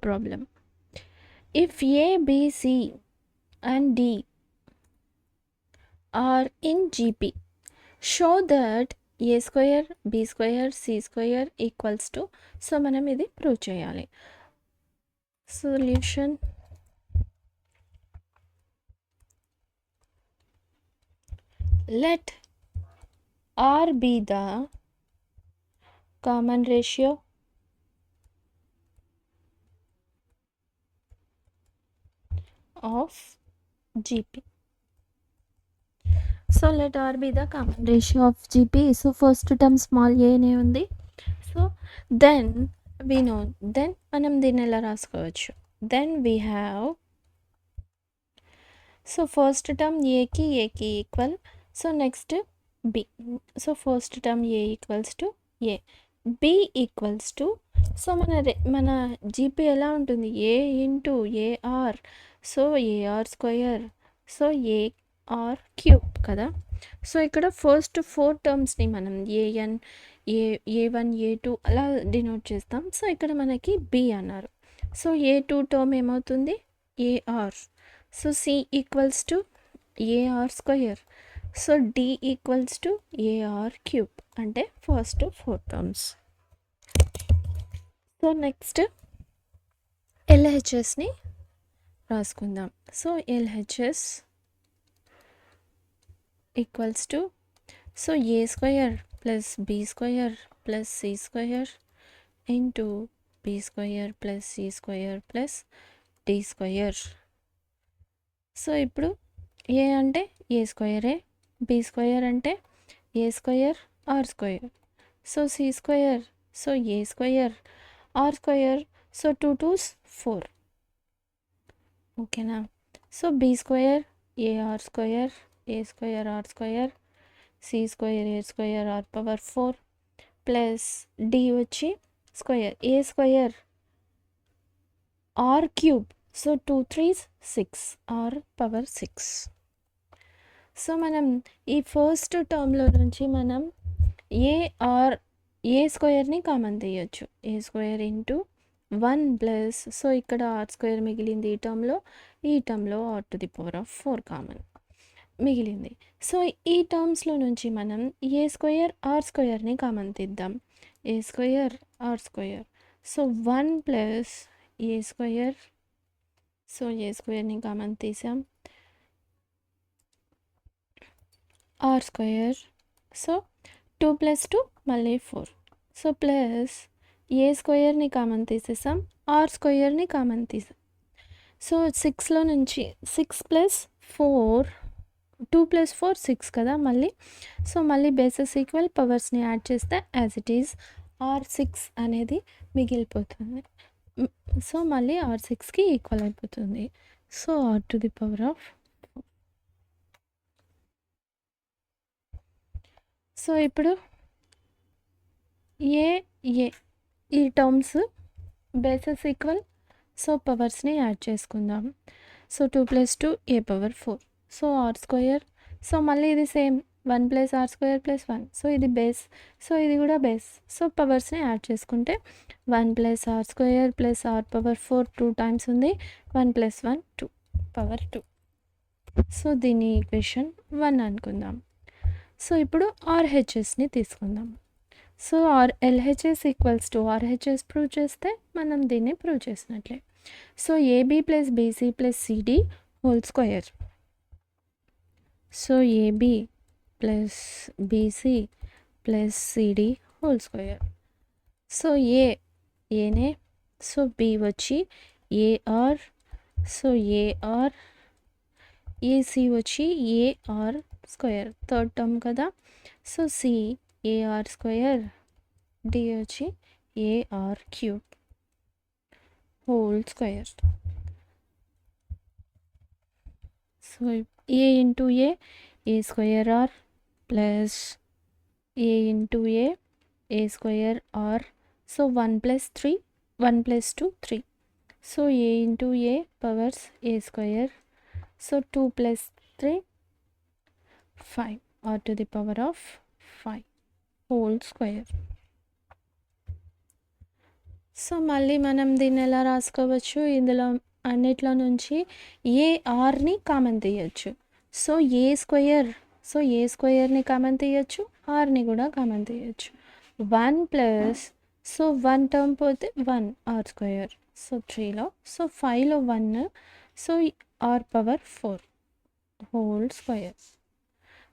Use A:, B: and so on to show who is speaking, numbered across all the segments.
A: problem. If A, B, C and D are in GP, show that A square, B square, C square equals to, so మనం ఇది prove చేయాలి. Solution. Let R be the common ratio of GP. So let R be the common ratio of GP. So first term small a నే ఉంది. So then we know, then మనం దీన్ని ఎలా రాసుకోవచ్చు, then we have, so first term a కి equal, so next b, so first term a equals to a, b equals to, so మన GP ఎలా ఉంటుంది, a into AR, so AR square, so AR cube కదా. So ఇక్కడ first 4 టర్మ్స్ని మనం AN ఏ1 ఏ2 అలా denote చేస్తాం. So ఇక్కడ మనకి బి అన్నారు. సో ఏ2 టర్మ్ ఏమవుతుంది, a r, so c equals to a r square, so d equals to a r cube, అంటే ఫస్ట్ 4 టర్మ్స్. సో నెక్స్ట్ ఎల్హెచ్ఎస్ని రాసుకుందాం. So LHS equals to, so a square plus b square plus c square into b square plus c square plus d square. So ఇప్పుడు a అంటే a స్క్వయరే, b square అంటే a square r square, so c square, so a square r square, so 2 2s 4, ఓకేనా. So b square a r square, a square r square, c square a square r power 4 plus d వచ్చి square a square r cube, so 2 3s 6 r power 6. So మనం ఈ first టర్మ్లో నుంచి మనం ఏ స్క్వయర్ని common తీయచ్చు, a square into 1 plus, so ఇక్కడ r square మిగిలింది ఈ టర్మ్లో r to the power of 4 common మిగిలింది. సో ఈ టర్మ్స్లో నుంచి మనం ఏ స్క్వయర్ ఆర్ స్క్వయర్ని కామన్ తీద్దాం, a square r square, so 1 plus a square, so a స్క్వయర్ని కామన్ తీసాం, ఆర్ స్క్వయర్, సో 2 ప్లస్ 2 మళ్ళీ 4, సో ప్లస్ ఏ స్క్వయర్ని కామన్ తీసేసాం, ఆర్ స్క్వయర్ని కామన్ తీసాం. సో 6లో నుంచి 6 ప్లస్ 4, 2 ప్లస్ 4 6 కదా మళ్ళీ. సో మళ్ళీ బేసెస్ ఈక్వల్, పవర్స్ని యాడ్ చేస్తే యాజ్ ఇట్ ఈజ్ R6 అనేది మిగిలిపోతుంది. సో మళ్ళీ R6కి ఈక్వల్ అయిపోతుంది. So r to the power of, so ఇప్పుడు ఏ ఈ టర్మ్స్ బేసెస్ ఈక్వల్, సో పవర్స్ని యాడ్ చేసుకుందాం. So 2 plus 2 a power 4, so r square, so మళ్ళీ ఇది same 1 plus r square plus 1, so ఇది బేస్, సో ఇది కూడా బేస్, సో పవర్స్ని యాడ్ చేసుకుంటే 1 plus r square plus are power 4 2 times ఉంది, 1 ప్లస్ 1 2 పవర్ 2. సో దీని ఈక్వేషన్ 1 అనుకుందాం. సో ఇప్పుడు ఆర్హెచ్ఎస్ని తీసుకుందాం. So LHS equals to RHS prove చేస్తే మనం దీన్ని ప్రూవ్ చేసినట్లే. So a b plus b c plus c d whole square, so a b plus b c plus c d whole square. So ఏనే, సో బి వచ్చి ఏఆర్, సో ఏఆర్, ఏసి వచ్చి ఏఆర్ స్క్వయర్ థర్డ్ టర్మ్ కదా, so c a r square, D వచ్చి AR cube whole square. So A into A square R plus A into A square R, so 1 plus 3 1 plus 2 3, so A into A powers A square, so 2 plus 3 5 R to the power of 5 whole square. So మళ్ళీ మనం దీన్ని ఎలా రాసుకోవచ్చు, ఇందులో అన్నిట్లో నుంచి A ఆర్ని common తీయచ్చు. సో ఏ స్క్వేర్ని కామన్ తీయచ్చు, ఆర్ని కూడా కామన్ తీయచ్చు. 1 ప్లస్, సో 1 టర్మ్ పోతే 1 ఆర్ స్క్వేర్, సో 3లో, సో 5లో 1, so r power 4 whole square.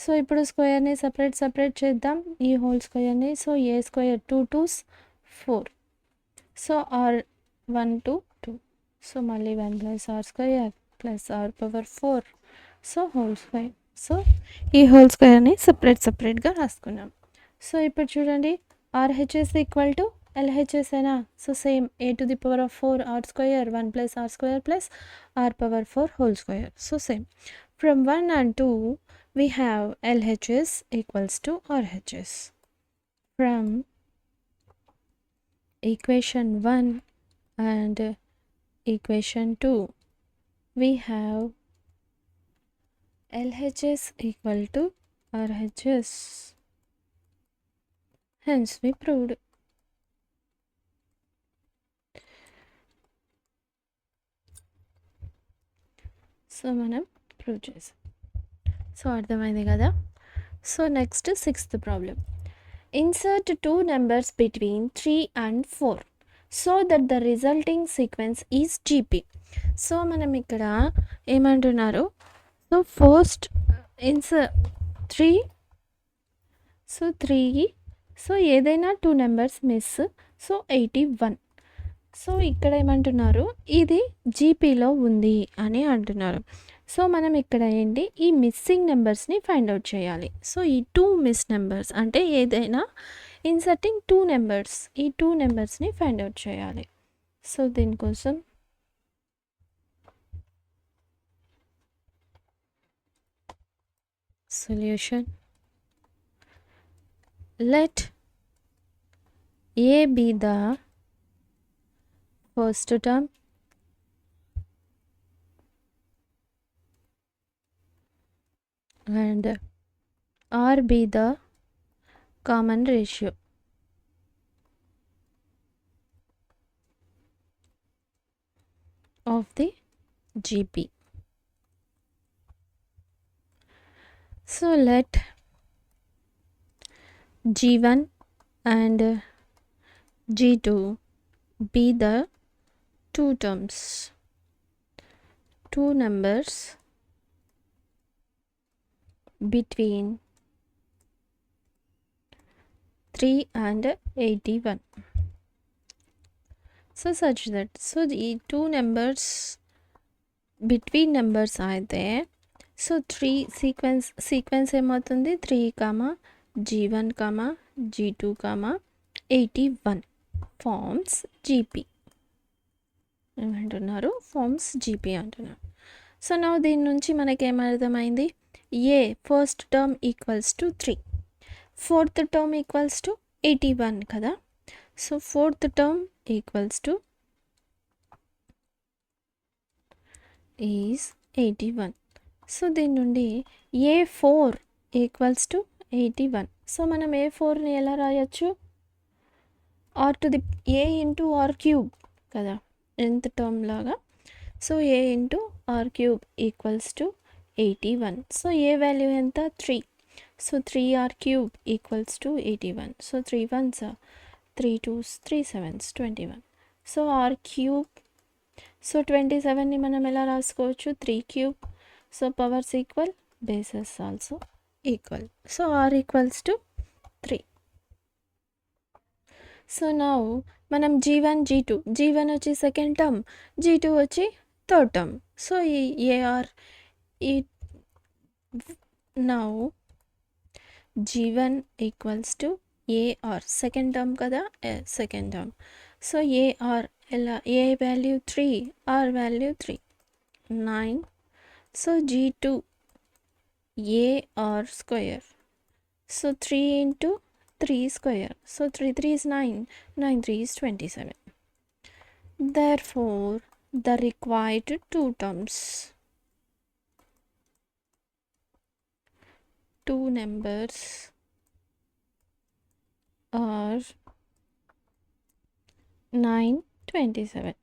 A: So ఇప్పుడు స్క్వేర్ని సపరేట్ చేద్దాం, ఈ హోల్ స్క్వేర్ని. So a square 2 2s 4, so r 1 2 2, so మళ్ళీ 1 plus are square plus are power 4, so whole square. So ఈ హోల్ స్క్వేర్ని సపరేట్గా రాసుకున్నాం. సో ఇప్పుడు చూడండి, ఆర్హెచ్ఎస్ ఈక్వల్ టు ఎల్హెచ్ఎస్ అయినా, so same a to the power of 4 R square 1 plus are square plus are power 4 whole square. So same from 1 and 2 we have LHS equals to RHS. From equation 1 and equation 2 we have LHS equal to RHS. Hence we proved. So మనం prove చేసాం. So అర్థమైంది కదా. So next 6th problem. Insert 2 numbers between 3 and 4 so that the resulting sequence is GP. So మనం ఇక్కడ ఏమంటున్నారు, so first insert 3, so 3, so ఏదైనా 2 numbers miss, so 81. So ఇక్కడ ఏమంటున్నారు, ఇది జీపీలో ఉంది అని అంటున్నారు. సో మనం ఇక్కడ ఏంటి, ఈ మిస్సింగ్ నెంబర్స్ని ఫైండ్ అవుట్ చేయాలి. సో ఈ 2 మిస్ నెంబర్స్ అంటే ఏదైనా ఇన్సర్టింగ్ 2 నెంబర్స్, ఈ 2 నెంబర్స్ని ఫైండ్ అవుట్ చేయాలి. సో దీనికోసం solution, let A be the first term and R be the common ratio of the GP. So let G1 and G2 be the 2 terms, 2 numbers between 3 and 81. So such that, so the 2 numbers between numbers అయితే, so 3 sequence ఏమవుతుంది, 3, G1, G2, 81 forms GP ఏమంటున్నారు, forms GP అంటున్నారు. So నా దీని నుంచి మనకి ఏమర్థమైంది, a first term equals to 3, fourth term equals to 81 కదా. So fourth term equals to is 81. So దీని నుండి A4 ఈక్వల్స్ టు 81. సో మనం A4ని ఎలా రాయొచ్చు, r to the a into r cube కదా, nth టర్మ్ లాగా. So A into r cube equals to 81. So a value ఎంత, 3. So 3r cube equals to 81. So 3 1s 3 2s 3 7s 21. So r cube, so 27ని మనం ఎలా రాసుకోవచ్చు, 3 cube. So powers equal, bases also equal. So r equals to 3. So now మనం G1 వచ్చి second term, G2 వచ్చి third term. So ఈ a r ఈ now G1 equals to a r, second term కదా, సెకండ్ టర్మ్. సో ఏఆర్ ఎలా, a value 3, r value 3, 9. So G2 a r square, so 3 into 3 square. So 3 3 is 9, 9 3 is 27. Therefore, the required 2 terms, 2 numbers are 9, 27.